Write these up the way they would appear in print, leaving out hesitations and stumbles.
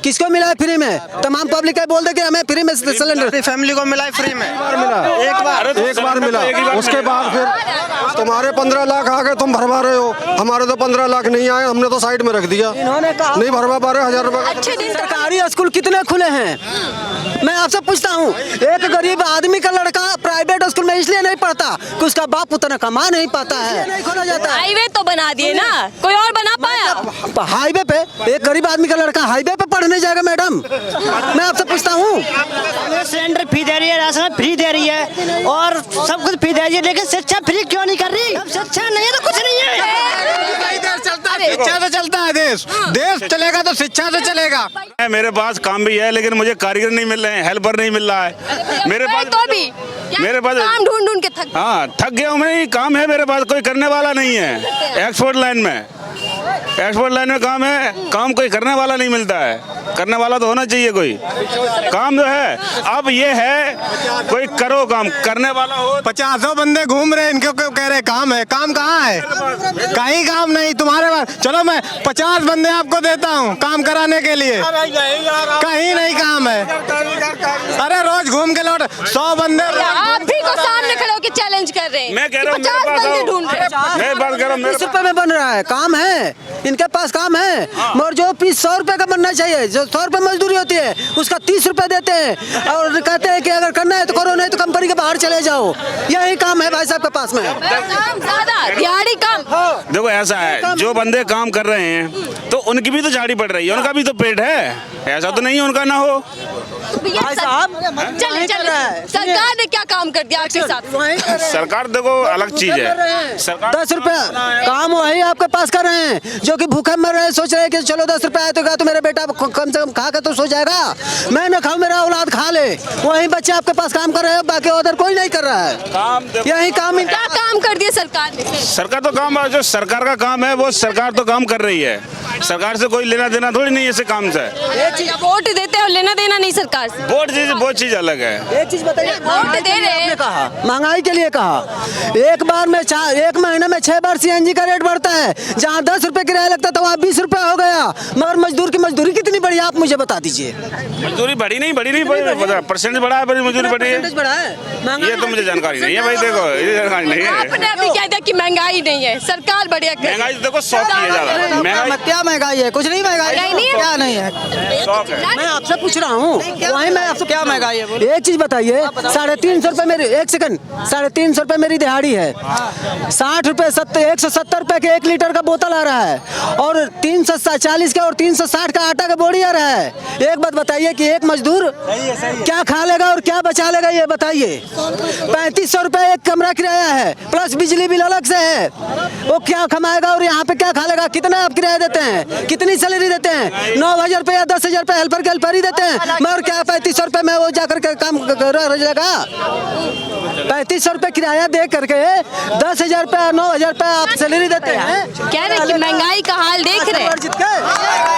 किसको मिला है फ्री में? तमाम पब्लिक है बोल दे कि हमें फ्री में सिलेंडर फैमिली को मिला है फ्री में। एक बार मिला। उसके बाद फिर तुम्हारे 15 लाख आ गए, तुम भरवा रहे हो। हमारे तो 15 लाख नहीं आए, हमने तो साइड में रख दिया। इन्होंने कहा नहीं भरवा 12,000 रुपए। अच्छे दिन सरकारी स्कूल कितने खुले हैं? मैं आपसे पूछता हूँ, एक गरीब आदमी का लड़का प्राइवेट स्कूल में इसलिए नहीं पढ़ता कि उसका बाप उतना कमा नहीं पाता है, नहीं खोला जाता है। हाईवे तो बना दिए ना, कोई और बना पाया? हाईवे पे एक गरीब आदमी का लड़का हाईवे पे पढ़ने जाएगा मैडम? मैं आपसे पूछता हूँ। सिलेंडर फ्री दे रही है, राशन फ्री दे रही है और सब कुछ फ्री दे रही है, लेकिन शिक्षा फ्री क्यों नहीं कर रही? शिक्षा नहीं है तो कुछ नहीं है। शिक्षा से चलता है देश, देश चलेगा तो शिक्षा से चलेगा। मेरे पास काम भी है लेकिन मुझे कारीगर नहीं मिल रहे हैं, हेल्पर नहीं मिल रहा है मेरे पास। तो भी मेरे पास काम ढूंढ ढूंढ के थक गया हूँ मैं। काम है मेरे पास, कोई करने वाला नहीं है। एक्सपोर्ट लाइन में काम है, काम कोई करने वाला नहीं मिलता है। करने वाला तो होना चाहिए कोई काम जो है। अब ये है कोई करो काम करने वाला हो। 50 बंदे घूम रहे हैं, इनको क्यों कह रहे काम है? काम कहाँ है? कहीं काम नहीं तुम्हारे पास। चलो मैं 50 बंदे आपको देता हूँ काम कराने के लिए, कहीं नहीं काम है। अरे रोज घूम के लौट 100 बंदे आप भी को सामने खड़े होकर चैलेंज कर रहे हैं। मैं कह रहा हूँ 50 बंदे ढूंढ रहे हैं। मैं बात कर रहा हूँ 20 रुपए में बन रहा है, काम है, इनके पास काम है। मगर जो पीस 100 रुपए का बनना चाहिए, जो 100 रुपए मजदूरी होती है उसका 30 रुपए देते हैं और कहते हैं कि अगर करना है तो करो, नहीं तो कंपनी के बाहर चले जाओ। यही काम है भाई साहब के पास में। काम ज्यादा, दिहाड़ी कम। देखो ऐसा है, जो बंदे काम कर रहे हैं तो उनकी भी तो झाड़ी पड़ रही है, उनका भी तो पेट है। ऐसा तो नहीं है उनका ना हो। भाई साहब चले सरकार ने क्या काम कर दिया आपके साथ? सरकार देखो अलग चीज है। सरकार 10 रुपए काम वही आपके पास कर रहे हैं, जो कि भूखे मर रहे हैं, सोच रहे हैं कि चलो 10 रुपए आए तो मेरा बेटा कम से कम खा के तो सो जाएगा, मैं न खाऊं मेरा औलाद खा ले। वही बच्चे आपके पास काम कर रहे हैं, बाकी उधर कोई नहीं कर रहा है काम। यही काम क्या काम कर दिया सरकार ने? सरकार तो काम, जो सरकार का काम है वो सरकार तो काम कर रही है। सरकार से कोई लेना देना थोड़ी नहीं है इसे काम से। वोट देते हैं और लेना देना नहीं सरकार से। बहुत चीज अलग है। एक चीज बताइए, वोट दे रहे हैं, कहा महंगाई के लिए कहा, एक महीने में 6 बार सीएनजी का रेट बढ़ता है। जहाँ 10 रुपए किराया लगता था वहाँ 20 रुपए हो गया। मगर मजदूर की मजदूरी कितनी बढ़ी आप मुझे बता दीजिए। मजदूरी बढ़ी नहीं परसेंट बढ़ा है, बड़ी मजदूरी बढ़ी है। बढ़ा है, ये तो मुझे जानकारी नहीं है भाई। देखो ये जानकारी नहीं है। आपने अभी कह दिया कि महंगाई नहीं है, सरकार बढ़िया कर रही है। महंगाई तो देखो 100 की है ज्यादा। महंगाई क्या महंगाई है? कुछ नहीं महंगाई नहीं है। क्या नहीं है? 100 है। मैं आपसे पूछ रहा हूँ, वही मैं आपसे क्या महंगाई है? एक चीज बताइए, 350 रुपए मेरी, 1 सेकंड, 350 रुपए मेरी दिहाड़ी है। 60 रुपए 170 रुपए के 1 लीटर का बोतल आ रहा है और 340 का और 360 का आटा का बोरी आ रहा है। एक बात बताइए कि एक मजदूर क्या खा लेगा और क्या बचा लेगा, ये बताइए। 3500 रुपए एक कमरा किराया है, प्लस बिजली बिल अलग से है। वो क्या कमाएगा और यहाँ पे क्या खा लेगा? कितना आप किराया देते हैं, कितनी सैलरी देते हैं? 9,000 रुपए या 10,000 रुपए हेल्पर ही देते हैं। मगर क्या 3500 रुपए में वो जाकर के काम रहेगा? 3500 रुपए किराया दे करके 10,000 रुपए 9,000 रुपए आप सैलरी देते हैं। कह रहे कि महंगाई का हाल देख रहे हैं,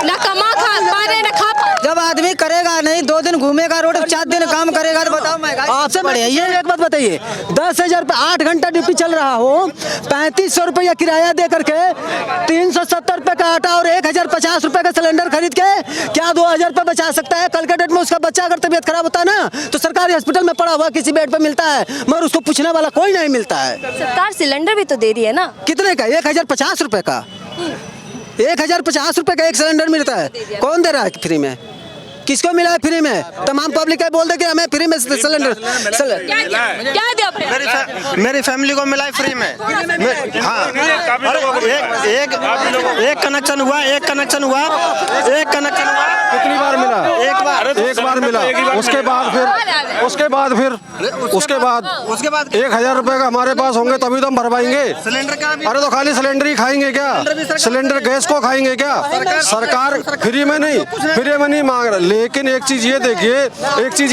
ना कमा खा पा रहे ना खा पा रहे। जब आदमी करेगा नहीं, 2 दिन घूमेगा रोड, 4 दिन काम करेगा तो बताओ महंगाई आपसे बढ़िया। ये एक बात बताइए, 10,000 रुपए 8 घंटा ड्यूटी चल रहा हो, 3500 रुपया किराया दे करके 370 रुपए का आटा और 1,050 रुपए का सिलेंडर खरीद के क्या 2,000 रुपए बचा सकता है? कल के डेट में उसका बच्चा अगर तबीयत खराब होता है ना तो सरकारी हॉस्पिटल में पड़ा हुआ किसी बेड पे मिलता है, मगर उसको पूछने वाला कोई नहीं मिलता है। सरकार सिलेंडर भी तो दे रही है ना। कितने का? 1,050 रुपए का। 1,050 रुपए का एक सिलेंडर मिलता है। कौन दे रहा है फ्री में? किसको मिला है फ्री में? तमाम पब्लिक है बोल दे कि हमें फ्री में सिलेंडर। क्या दिया? मेरी फैमिली को मिला है फ्री में। हाँ, एक कनेक्शन हुआ। कितनी बार मिला? एक बार मिला। उसके बाद 1,000 रुपए का हमारे पास होंगे तभी तो हम भरवाएंगे। सिलेंडर का भी। अरे तो खाली सिलेंडर ही खाएंगे क्या? सिलेंडर गैस को खाएंगे क्या? सरकार फ्री में नहीं मांग रहा। लेकिन एक चीज ये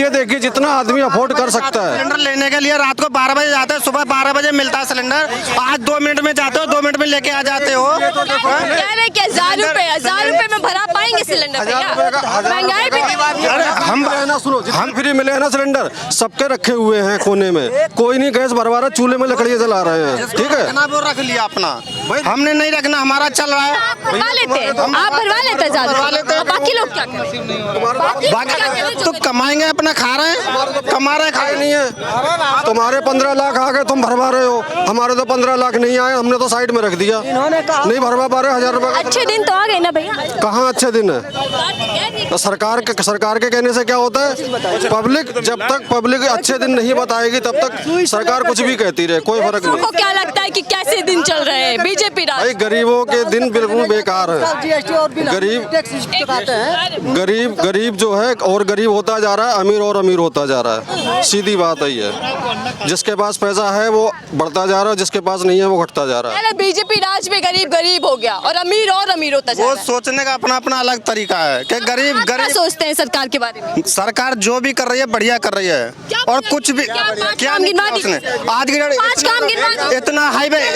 देखिए जितना आदमी अफोर्ड कर सकता है। सिलेंडर लेने के लिए रात को 12 बजे जाते हैं, सुबह 12 बजे मिलता है सिलेंडर। आज 2 मिनट में जाते हो, 2 मिनट में लेके आ जाते हो। कह रहे कि 1,000 रुपए में भरा पाएंगे सिलेंडर? महंगाई भी हम फ्री मिले हैं ना सिलेंडर। सिलेंडर सबके रखे हुए हैं कोने में, कोई नहीं गैस भरवा रहा, चूल्हे में लकड़ियाँ जला रहे हैं। ठीक है, वो रख लिया अपना, हमने नहीं रखना, हमारा चल रहा है। भरवा लेते हैं, आप भरवा लेते हैं ज्यादा, बाकी लोग क्या करें? बाकी तो कमाएंगे, अपना खा रहे हैं, कमा रहे खाए नहीं है। तुम्हारे 15 लाख आ गए, तुम भरवा रहे हो, हमारे तो 15 लाख नहीं आए, हमने तो साइड में रख दिया, नहीं भरवा पा रहे। 1000 रुपए अच्छे दिन तो आ गए ना भैया। कहाँ अच्छे दिन है? तो सरकार के कहने से क्या होता है? पब्लिक जब तक पब्लिक अच्छे दिन नहीं बताएगी तब तक सरकार कुछ भी कहती रहे, कोई फर्क नहीं। आपको क्या लगता है कि कैसे दिन चल रहे हैं बीजेपी राज? भाई गरीबों के दिन बिल्कुल बेकार है। गरीब जो है और गरीब होता जा रहा है, अमीर और अमीर होता जा रहा है, सीधी बात है ये। जिसके पास पैसा है वो बढ़ता जा रहा है, जिसके पास नहीं है वो घटता जा रहा है। बीजेपी राज में गरीब गरीब हो गया और अमीर होता जा रहा है। वो सोचने का अपना अपना अलग तरीका है कि गरीब क्या सोचते हैं सरकार के बारे में? सरकार जो भी कर रही है बढ़िया कर रही है, और कुछ भी क्या नहीं किया उसने। आज की डेट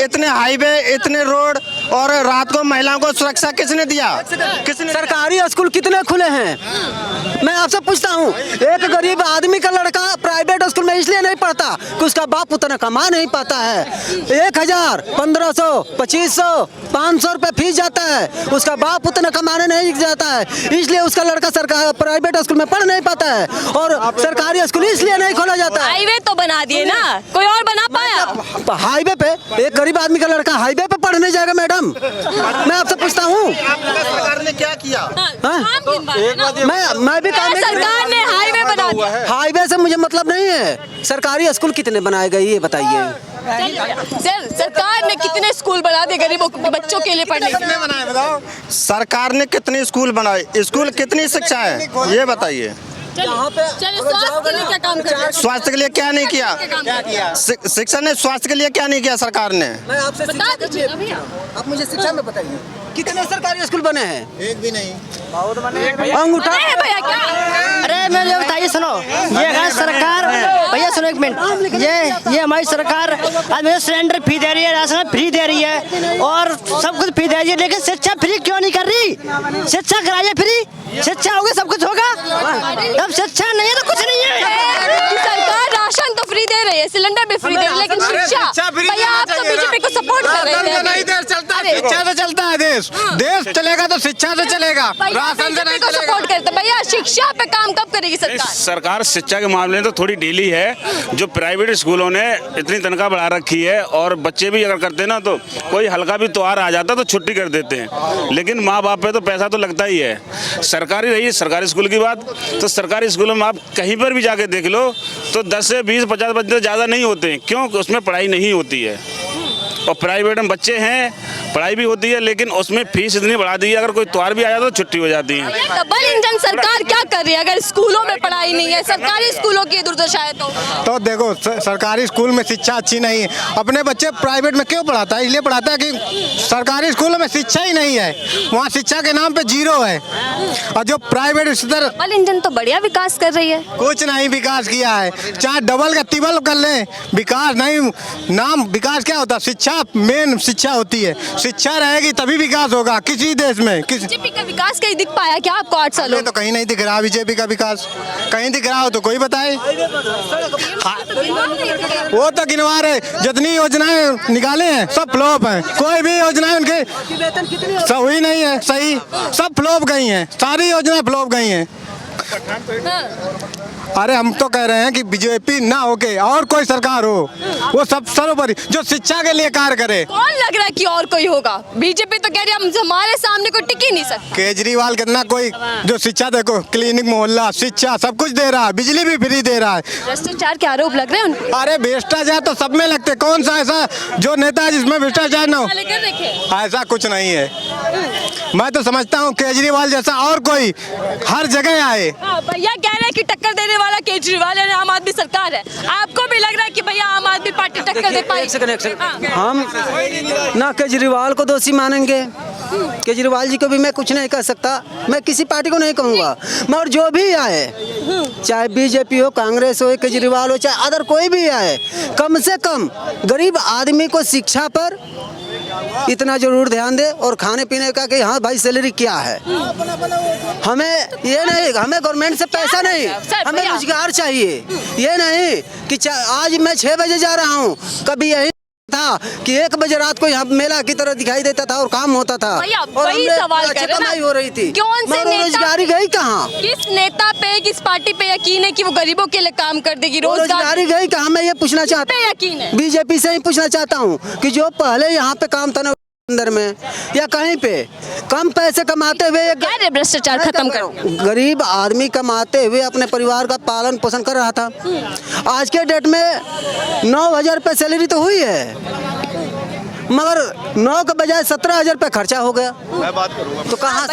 इतने हाईवे इतने रोड, और रात को महिलाओं को सुरक्षा किसने दिया? किसने? सरकारी स्कूल कितने खुले हैं? मैं आपसे पूछता हूँ, एक गरीब आदमी का लड़का प्राइवेट स्कूल में इसलिए नहीं पढ़ता कि उसका बाप उतना कमा नहीं पाता है। 1000, 1500, 2500, 500 रुपए फीस जाता है, उसका बाप उतना कमाने नहीं जाता है, इसलिए उसका लड़का सरकार प्राइवेट स्कूल में पढ़ नहीं पाता है, और सरकारी स्कूल इसलिए नहीं खोला जाता है। हाईवे तो बना दिए ना, कोई और बना पाया? हाईवे पे एक गरीब आदमी का लड़का हाईवे पे पढ़ने जाएगा मैडम? मैं आपसे पूछता हूँ, सरकार ने क्या किया? मैं भी सरकार ने हाईवे बना दिया। हाईवे से मुझे मतलब नहीं है। सरकारी स्कूल कितने बनाए गए ये बताइए। सर, सरकार ने कितने स्कूल बना दिए गरीबों बच्चों के लिए पढ़ने के लिए? बनाए बताओ। सरकार ने कितने स्कूल बनाए, स्कूल कितनी शिक्षा है ये बताइए। चलिए, स्वास्थ्य के लिए क्या काम कर रहे हैं? स्वास्थ्य के लिए क्या नहीं किया? शिक्षा ने स्वास्थ्य के लिए क्या नहीं किया सरकार ने? मैं आपसे बता दीजिए ना भैया। आप मुझे शिक्षा में बताइए, कितने सरकारी स्कूल बने हैं? एक भी नहीं। अंगूठा भैया क्या? अरे मुझे बताइए, सुनो, ये है सरकार, भैया सुनो एक मिनट, ये हमारी सरकार आज मुझे सिलेंडर फ्री दे रही है, राशन फ्री दे रही है, और सब कुछ फ्री दे रही है, लेकिन शिक्षा फ्री क्यों नहीं कर रही? शिक्षा कराइए फ्री, शिक्षा होगी सब कुछ होगा, अब शिक्षा नहीं है तो कुछ नहीं है। सरकार राशन तो फ्री दे रही है, सिलेंडर भी फ्री दे रही है, लेकिन शिक्षा, भैया आप तो बीजेपी को सपोर्ट कर रहे हैं। नहीं देश चलता है, शिक्षा से चलता है देश। देश चलेगा तो शिक्षा से चलेगा, राशन से नहीं चलेगा। सपोर्ट करते भैया, शिक्षा पे काम कब करेगी सरकार? सरकार शिक्षा के मामले में तो थोड़ी ढीली है। जो प्राइवेट स्कूलों ने इतनी तनख्वाह बढ़ा रखी है, और बच्चे भी अगर करते ना तो कोई हल्का भी त्योहार आ जाता तो छुट्टी कर देते हैं, लेकिन माँ बाप पे तो पैसा तो लगता ही है। सरकारी रही सरकारी स्कूल की बात, तो सरकारी स्कूलों में आप कहीं पर भी जाके देख लो तो 10 से 20, 50 बच्चे ज़्यादा नहीं होते हैं। क्यों? उसमें पढ़ाई नहीं होती है। और प्राइवेट में बच्चे हैं, पढ़ाई भी होती है, लेकिन उसमें फीस इतनी बढ़ा दी है, अगर कोई त्योहार भी आ जाता तो छुट्टी हो जाती है। डबल इंजन सरकार क्या कर रही है? अगर स्कूलों में पढ़ाई नहीं है, सरकारी स्कूलों की दुर्दशा है तो देखो, सरकारी स्कूल में शिक्षा अच्छी नहीं है। अपने बच्चे प्राइवेट में क्यों पढ़ाता है? इसलिए पढ़ाता है कि सरकारी स्कूलों में शिक्षा ही नहीं है, वहाँ शिक्षा के नाम पे 0 है। और जो प्राइवेट स्तर, डबल इंजन तो बढ़िया विकास कर रही है। कुछ नहीं विकास किया है, चाहे डबल का तिबल कर ले, विकास नहीं। नाम विकास क्या होता है? शिक्षा मेन शिक्षा होती है, शिक्षा रहेगी तभी विकास होगा किसी देश में। बीजेपी का विकास कहीं दिख पाया क्या आपको 8 सालों में? तो कहीं नहीं दिख रहा बीजेपी का विकास, कहीं दिख रहा हो तो कोई बताए। वो तो गिनवा रहे, जितनी योजनाएं निकाले हैं सब फ्लॉप हैं, कोई भी योजनाएं उनके सही नहीं है, सही सब फ्लॉप गई हैं, सारी योजनाएं फ्लॉप गई हैं। अरे हम तो कह रहे हैं कि बीजेपी ना होके और कोई सरकार हो, वो सब सर्वोपरि जो शिक्षा के लिए कार्य करे। कौन लग रहा है कि और कोई होगा? बीजेपी तो कह रही है हमारे सामने कोई टिक ही नहीं सकता। केजरीवाल कितना कोई जो शिक्षा, देखो क्लिनिक मोहल्ला शिक्षा सब कुछ दे रहा है, बिजली भी फ्री दे रहा है। भ्रष्टाचार के आरोप लग रहे हैं उनको। अरे भ्रष्टाचार तो सब में लगते, कौन सा ऐसा जो नेता है जिसमें भ्रष्टाचार ना हो? ऐसा कुछ नहीं है। मैं तो समझता हूँ केजरीवाल जैसा और कोई हर जगह आए। भैया कह रहे हैं कि टक्कर देने वाला केजरीवाल है, आम आदमी सरकार है। आपको भी लग रहा है कि भैया आम आदमी पार्टी टक्कर दे पाएगी? हम ना केजरीवाल को दोषी मानेंगे, केजरीवाल जी को भी मैं कुछ नहीं कह सकता, मैं किसी पार्टी को नहीं कहूँगा, मगर जो भी आए, चाहे बीजेपी हो, कांग्रेस हो, केजरीवाल हो, चाहे अदर कोई भी आए, कम से कम गरीब आदमी को शिक्षा पर इतना जरूर ध्यान दे और खाने पीने का कि हाँ भाई सैलरी क्या है। हमें ये नहीं, हमें गवर्नमेंट से पैसा नहीं, हमें रोजगार चाहिए। ये नहीं कि आज मैं 6 बजे जा रहा हूँ, कभी यही था कि 1 बजे रात को यहाँ मेला की तरह दिखाई देता था और काम होता था और वही सवाल कर रहे कमाई हो रही थी। कौन से नेता रोजगारी गई कहाँ? किस नेता पे, किस पार्टी पे यकीन है कि वो गरीबों के लिए काम कर देगी? रोजगारी गई कहाँ? मैं ये पूछना चाहता हूँ, यकीन है बीजेपी से ही पूछना चाहता हूँ कि जो पहले यहाँ पे काम था ना अंदर में या कहीं पे कम पैसे कमाते हुए भ्रष्टाचार खत्म करो, गरीब आदमी कमाते हुए अपने परिवार का पालन पोषण कर रहा था। आज के डेट में 9,000 रुपये सैलरी तो हुई है, मगर 9 के बजाय 17,000 रुपये खर्चा हो गया। मैं बात करूँगा तो कहाँ